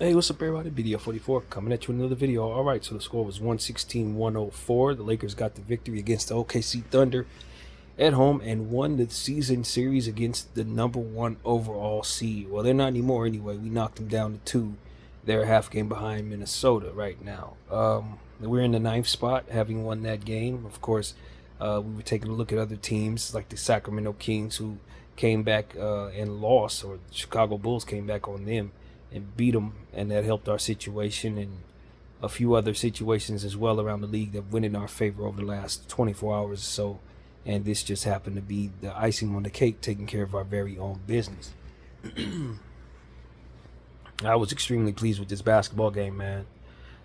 Hey, what's up, everybody? Video 44 coming at you with another video. All right, so the score was 116-104. The Lakers got the victory against the OKC Thunder at home and won the season series against the #1 overall seed. Well, they're not anymore anyway. We knocked them down to 2. They're a half game behind Minnesota right now. We're in the 9th spot, having won that game. Of course, we were taking a look at other teams like the Sacramento Kings, who came back and lost, or the Chicago Bulls came back on them and beat them, and that helped our situation and a few other situations as well around the league that went in our favor over the last 24 hours or so. And this just happened to be the icing on the cake, taking care of our very own business. I was extremely pleased with this basketball game, man.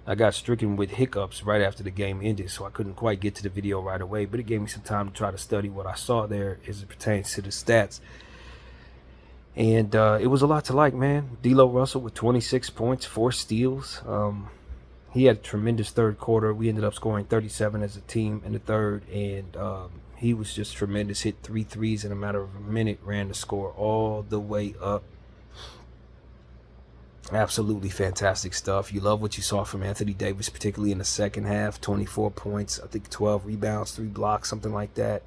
I got stricken with hiccups right after the game ended, so I couldn't quite get to the video right away, but it gave me some time to try to study what I saw there as it pertains to the stats. And it was a lot to like, man. D'Lo Russell with 26 points, 4 steals. He had a tremendous third quarter. We ended up scoring 37 as a team in the third, and he was just tremendous. Hit 3 threes in a matter of a minute, ran the score all the way up. Absolutely fantastic stuff. You love what you saw from Anthony Davis, particularly in the second half. 24 points, I think 12 rebounds, 3 blocks, something like that.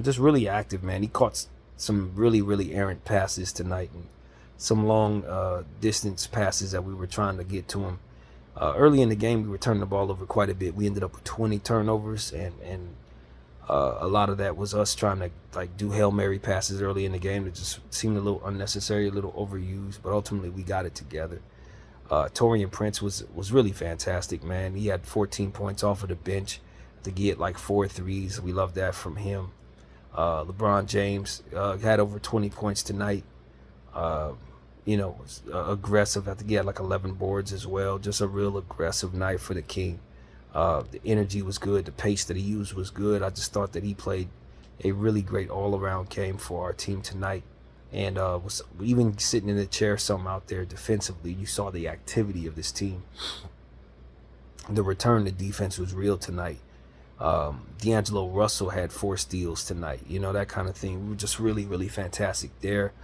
Just really active, man. He caught some really errant passes tonight, and some long distance passes that we were trying to get to him. Early in the game, we were turning the ball over quite a bit. We ended up with 20 turnovers, and a lot of that was us trying to do Hail Mary passes early in the game that just seemed a little unnecessary, a little overused, but ultimately we got it together. Taurean Prince was really fantastic, man. He had 14 points off of the bench. I think he had like 4 threes. We love that from him. LeBron James had over 20 points tonight. Was aggressive. I think he had like 11 boards as well. Just a real aggressive night for the King. The energy was good. The pace that he used was good. I just thought that he played a really great all-around game for our team tonight. And was even sitting in the chair some out there defensively. You saw the activity of this team. The return to defense was real tonight. D'Angelo Russell had 4 steals tonight, that kind of thing. We were just really fantastic there.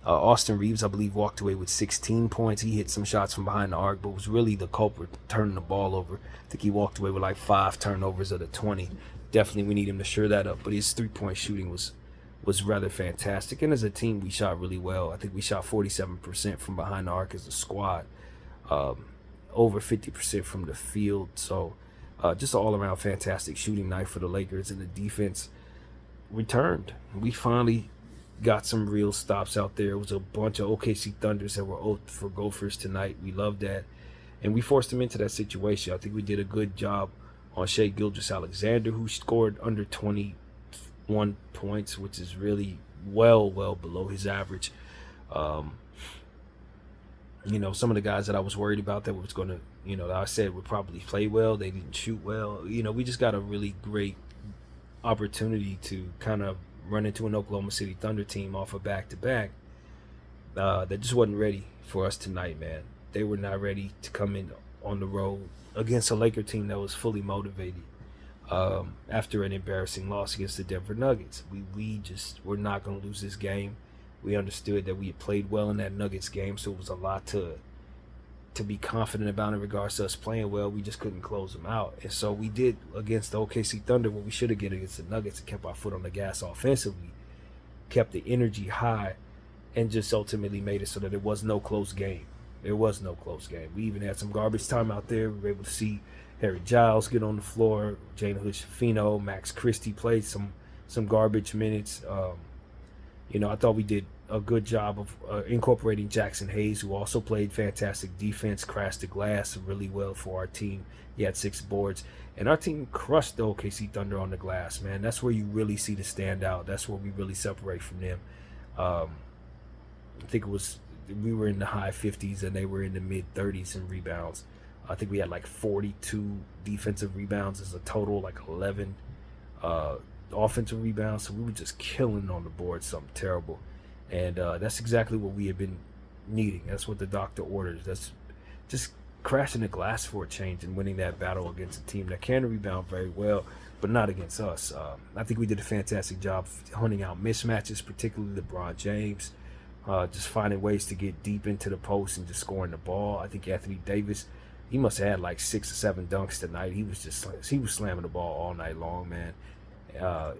Austin Reeves, I believe, walked away with 16 points. He hit some shots from behind the arc, but was really the culprit turning the ball over. I think he walked away with like 5 turnovers of the 20. Definitely we need him to shore that up, but his 3-point shooting was rather fantastic. And as a team, we shot really well. I think we shot 47% from behind the arc as a squad, over 50% from the field. So just an all-around fantastic shooting night for the Lakers, and the defense returned. We finally got some real stops out there. It was a bunch of OKC Thunders that were out for Gophers tonight. We loved that, and we forced them into that situation. I think we did a good job on Shai Gilgeous-Alexander, who scored under 21 points, which is really well below his average. Some of the guys that I was worried about that was going to, that I said would probably play well, they didn't shoot well. We just got a really great opportunity to kind of run into an Oklahoma City Thunder team off a back-to-back that just wasn't ready for us tonight, man. They were not ready to come in on the road against a Laker team that was fully motivated after an embarrassing loss against the Denver Nuggets. We just were not going to lose this game. We understood that we had played well in that Nuggets game, so it was a lot to be confident about in regards to us playing well. We just couldn't close them out. And so we did against the OKC Thunder what we should have did against the Nuggets, and kept our foot on the gas offensively, kept the energy high, and just ultimately made it so that it was no close game. There was no close game. We even had some garbage time out there. We were able to see Harry Giles get on the floor, Jalen Hood-Schifino, Max Christie played some garbage minutes. I thought we did a good job of incorporating Jackson Hayes, who also played fantastic defense, crashed the glass really well for our team. He had 6 boards, and our team crushed the OKC Thunder on the glass, man. That's where you really see the standout. That's where we really separate from them. I think we were in the high 50s and they were in the mid 30s in rebounds. I think we had like 42 defensive rebounds as a total, like 11 offensive rebounds. So we were just killing on the board, something terrible. And that's exactly what we had been needing. That's what the doctor orders. That's just crashing the glass for a change and winning that battle against a team that can rebound very well, but not against us. I think we did a fantastic job hunting out mismatches, particularly LeBron James. just finding ways to get deep into the post and just scoring the ball. I think Anthony Davis, he must have had like 6 or 7 dunks tonight. He was slamming the ball all night long, man. Uh,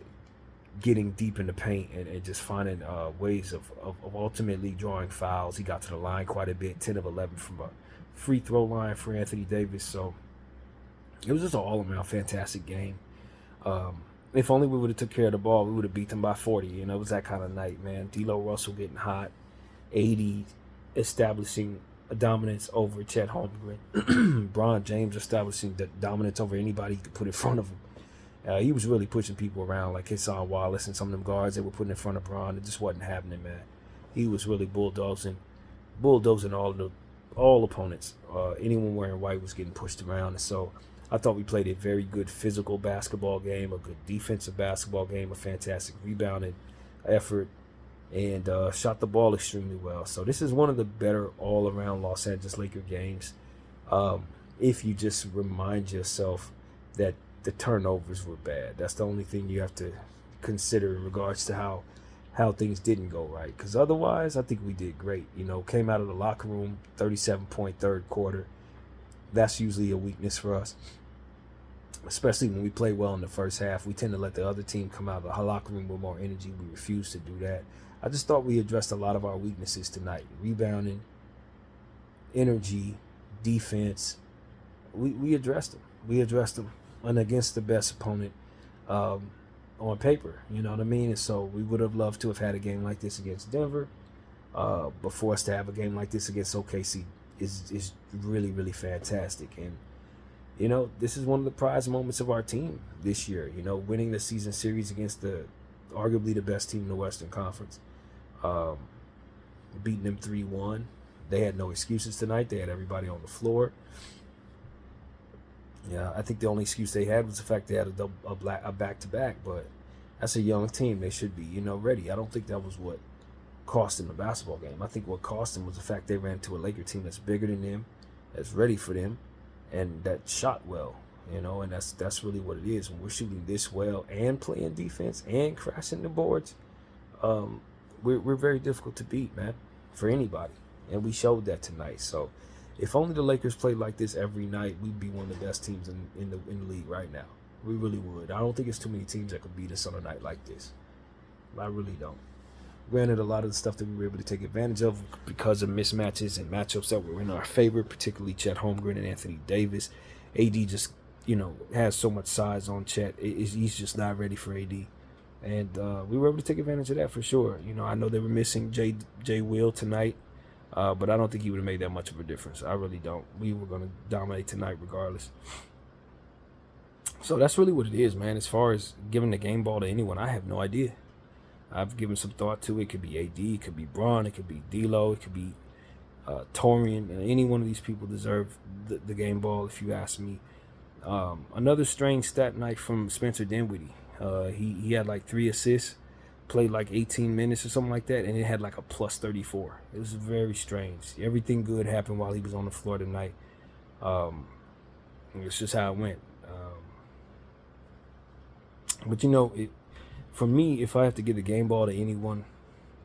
Getting deep in the paint and just finding ways of ultimately drawing fouls. He got to the line quite a bit, 10 of 11 from a free throw line for Anthony Davis. So it was just an all-around fantastic game. If only we would have took care of the ball, we would have beat them by 40. You know, it was that kind of night, man. D'Lo Russell getting hot, AD establishing a dominance over Chet Holmgren, Bron James establishing the dominance over anybody he could put in front of him. He was really pushing people around, like Hassan Wallace and some of them guards that were putting in front of Bron. It just wasn't happening, man. He was really bulldozing all opponents. Anyone wearing white was getting pushed around, and so I thought we played a very good physical basketball game, a good defensive basketball game, a fantastic rebounding effort, and shot the ball extremely well. So this is one of the better all-around Los Angeles Lakers games. If you just remind yourself that the turnovers were bad. That's the only thing you have to consider in regards to how things didn't go right. Because otherwise, I think we did great. You know, came out of the locker room, 37-point third quarter. That's usually a weakness for us, especially when we play well in the first half. We tend to let the other team come out of the locker room with more energy. We refuse to do that. I just thought we addressed a lot of our weaknesses tonight. Rebounding, energy, defense. We addressed them. We addressed them. And against the best opponent on paper, you know what I mean? And so we would have loved to have had a game like this against Denver. But for us to have a game like this against OKC is really, really fantastic. And, you know, this is one of the prize moments of our team this year, you know, winning the season series against arguably the best team in the Western Conference. Beating them 3-1. They had no excuses tonight. They had everybody on the floor. Yeah, I think the only excuse they had was the fact they had a back-to-back, but that's a young team. They should be, you know, ready. I don't think that was what cost them the basketball game. I think what cost them was the fact they ran into a Laker team that's bigger than them, that's ready for them, and that shot well, you know, and that's really what it is. When we're shooting this well and playing defense and crashing the boards, we're very difficult to beat, man, for anybody, and we showed that tonight. So if only the Lakers played like this every night, we'd be one of the best teams in the league right now. We really would. I don't think it's too many teams that could beat us on a night like this. I really don't. Granted, a lot of the stuff that we were able to take advantage of because of mismatches and matchups that were in our favor, particularly Chet Holmgren and Anthony Davis. AD just, you know, has so much size on Chet. He's just not ready for AD. And we were able to take advantage of that for sure. You know, I know they were missing Jay Will tonight. But I don't think he would have made that much of a difference. I really don't. We were going to dominate tonight regardless. So that's really what it is, man. As far as giving the game ball to anyone, I have no idea. I've given some thought to it. It could be AD, it could be Bron, it could be D'Lo, it could be Torian. Any one of these people deserve the game ball, if you ask me. Another strange stat night from Spencer Dinwiddie. He had like 3 assists. Played like 18 minutes or something like that, and it had like a plus 34. It was very strange. Everything good happened while he was on the floor tonight. It's just how it went. But, you know, for me, if I have to give the game ball to anyone,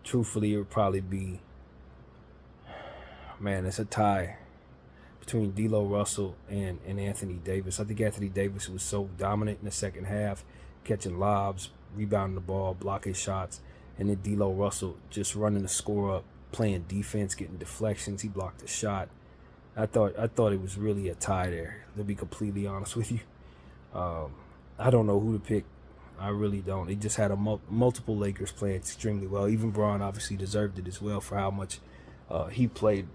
truthfully, it would probably be, man, it's a tie between D'Lo Russell and Anthony Davis. I think Anthony Davis was so dominant in the second half, catching lobs, rebounding the ball, blocking shots, and then D'Lo Russell just running the score up, playing defense, getting deflections. He blocked a shot. I thought it was really a tie there, to be completely honest with you. I don't know who to pick. I really don't. It just had multiple Lakers playing extremely well. Even Bron obviously deserved it as well for how much he played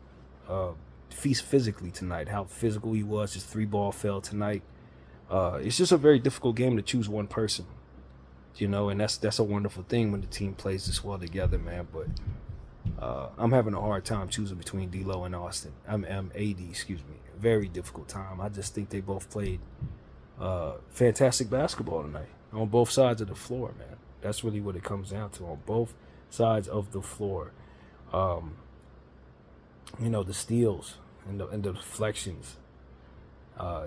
physically tonight, how physical he was. His 3-ball fell tonight. It's just a very difficult game to choose one person. You know, and that's a wonderful thing when the team plays this well together, man. But I'm having a hard time choosing between D'Lo and Austin. I'm AD, excuse me. Very difficult time. I just think they both played fantastic basketball tonight on both sides of the floor, man. That's really what it comes down to, on both sides of the floor. You know, the steals and the deflections.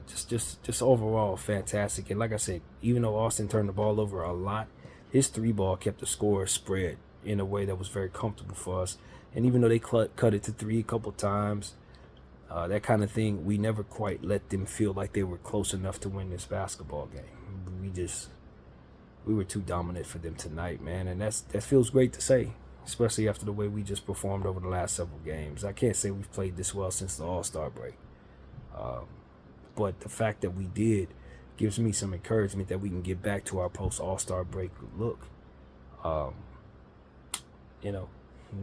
Just overall fantastic. And like I said, even though Austin turned the ball over a lot, his 3-ball kept the score spread in a way that was very comfortable for us. And even though they cut it to 3 a couple times, that kind of thing, we never quite let them feel like they were close enough to win this basketball game. We were too dominant for them tonight, man, and that feels great to say, especially after the way we just performed over the last several games. I can't say we've played this well since the All-Star break, but the fact that we did gives me some encouragement that we can get back to our post-All-Star break look.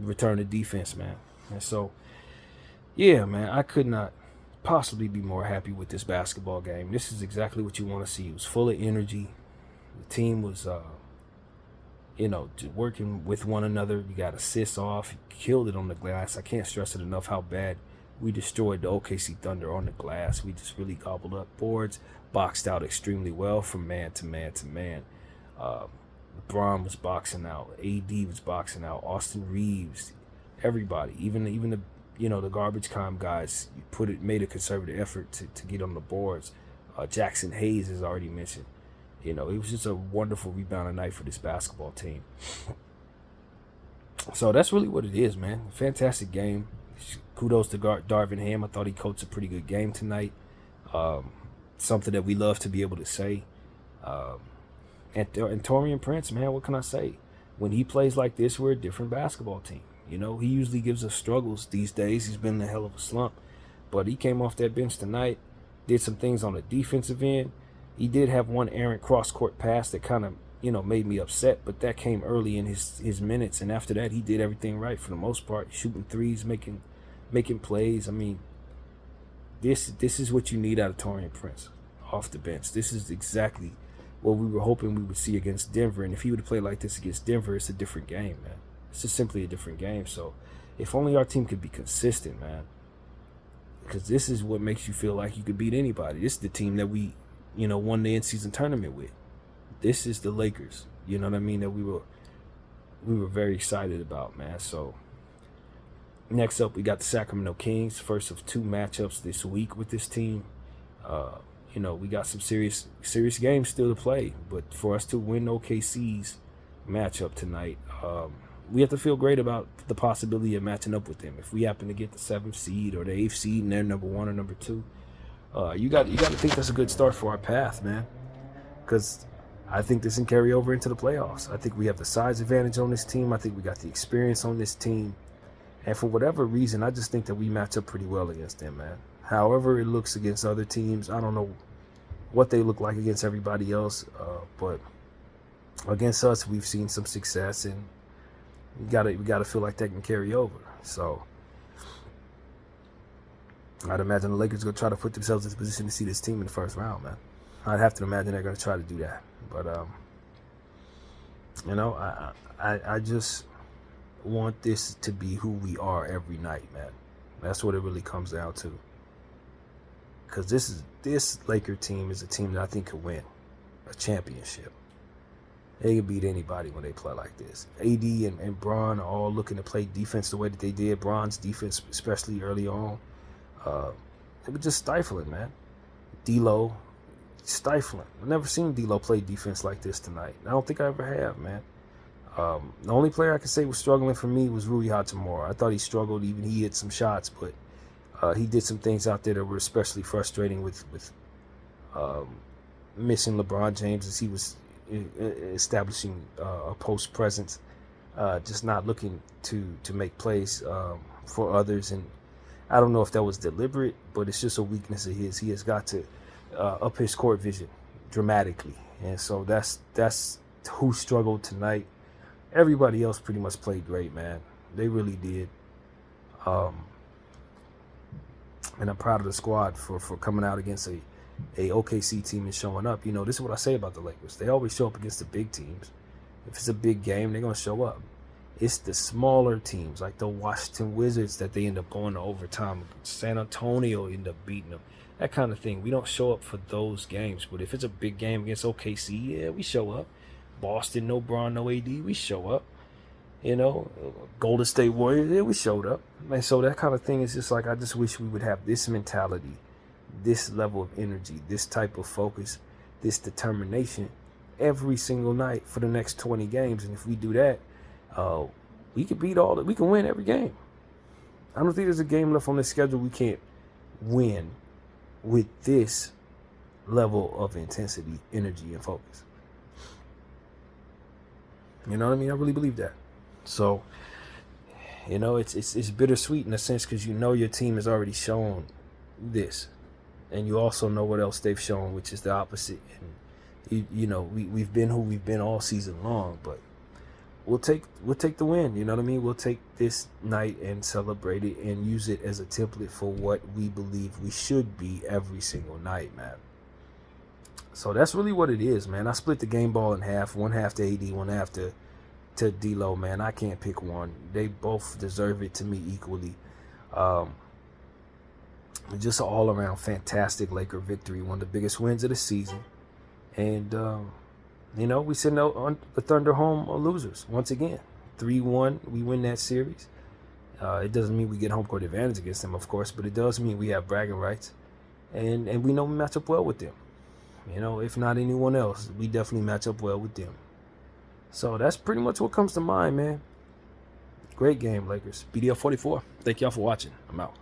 Return to defense, man. And so, yeah, man, I could not possibly be more happy with this basketball game. This is exactly what you want to see. It was full of energy. The team was, working with one another. You got assists off. You killed it on the glass. I can't stress it enough how bad we destroyed the OKC Thunder on the glass. We just really gobbled up boards, boxed out extremely well from man to man to man. LeBron was boxing out. AD was boxing out. Austin Reeves, everybody, even the garbage time guys made a conservative effort to get on the boards. Jackson Hayes is already mentioned. It was just a wonderful rebounding night for this basketball team. So that's really what it is, man. Fantastic game. Kudos to Darvin Ham. I thought he coached a pretty good game tonight. Something that we love to be able to say. And Taurean Prince, man, what can I say? When he plays like this, we're a different basketball team. He usually gives us struggles these days. He's been in a hell of a slump. But he came off that bench tonight, did some things on the defensive end. He did have one errant cross-court pass that kind of, made me upset, but that came early in his minutes. And after that, he did everything right for the most part, shooting threes, making plays. I mean, this is what you need out of Taurean Prince off the bench. This is exactly what we were hoping we would see against Denver. And if he would have played like this against Denver, it's a different game, man. It's just simply a different game. So if only our team could be consistent, man, because this is what makes you feel like you could beat anybody. This is the team that we won the in-season tournament with. This is the Lakers, you know what I mean, that we were very excited about, man. So next up, we got the Sacramento Kings, first of 2 matchups this week with this team. We got some serious games still to play, but for us to win OKC's matchup tonight, we have to feel great about the possibility of matching up with them. If we happen to get the 7th seed or the 8th seed and they're number 1 or number 2, you got to think that's a good start for our path, man. Because I think this can carry over into the playoffs. I think we have the size advantage on this team. I think we got the experience on this team. And for whatever reason, I just think that we match up pretty well against them, man. However it looks against other teams, I don't know what they look like against everybody else. But against us, we've seen some success, and we gotta feel like that can carry over. So I'd imagine the Lakers are going to try to put themselves in a position to see this team in the first round, man. I'd have to imagine they're going to try to do that. But, I just want this to be who we are every night, man. That's what it really comes down to. Because this Laker team is a team that I think could win a championship. They can beat anybody when they play like this. AD and Bron are all looking to play defense the way that they did. Bron's defense, especially early on. It was just stifling, man. D'Lo, stifling. I've never seen D'Lo play defense like this tonight. I don't think I ever have, man. The only player I could say was struggling for me was Rui Hachimura. I thought he struggled. Even he hit some shots, but he did some things out there that were especially frustrating with missing LeBron James as he was establishing a post presence, just not looking to make plays for others. And I don't know if that was deliberate, but it's just a weakness of his. He has got to up his court vision dramatically. And so that's who struggled tonight. Everybody else pretty much played great, man. They really did. And I'm proud of the squad for coming out against a OKC team and showing up. This is what I say about the Lakers. They always show up against the big teams. If it's a big game, they're going to show up. It's the smaller teams like the Washington Wizards that they end up going to overtime. San Antonio end up beating them. That kind of thing. We don't show up for those games. But if it's a big game against OKC, yeah, we show up. Boston, no Bron, no AD, we show up. Golden State Warriors, yeah, we showed up. And so that kind of thing is just like, I just wish we would have this mentality, this level of energy, this type of focus, this determination every single night for the next 20 games. And if we do that, We could we can win every game. I don't think there's a game left on the schedule we can't win with this level of intensity, energy, and focus. You know what I mean? I really believe that. So, it's bittersweet in a sense because your team has already shown this, and you also know what else they've shown, which is the opposite. And we've been who we've been all season long, but we'll take the win. You know what I mean? We'll take this night and celebrate it and use it as a template for what we believe we should be every single night, man. So that's really what it is, man. I split the game ball in half. One half to AD, one half to D'Lo, man. I can't pick one. They both deserve it to me equally. Just an all-around fantastic Laker victory. One of the biggest wins of the season. And, we send the Thunder home losers once again. 3-1, we win that series. It doesn't mean we get home court advantage against them, of course, but it does mean we have bragging rights. And we know we match up well with them. If not anyone else, we definitely match up well with them. So that's pretty much what comes to mind, man. Great game, Lakers. BDL 44. Thank y'all for watching. I'm out.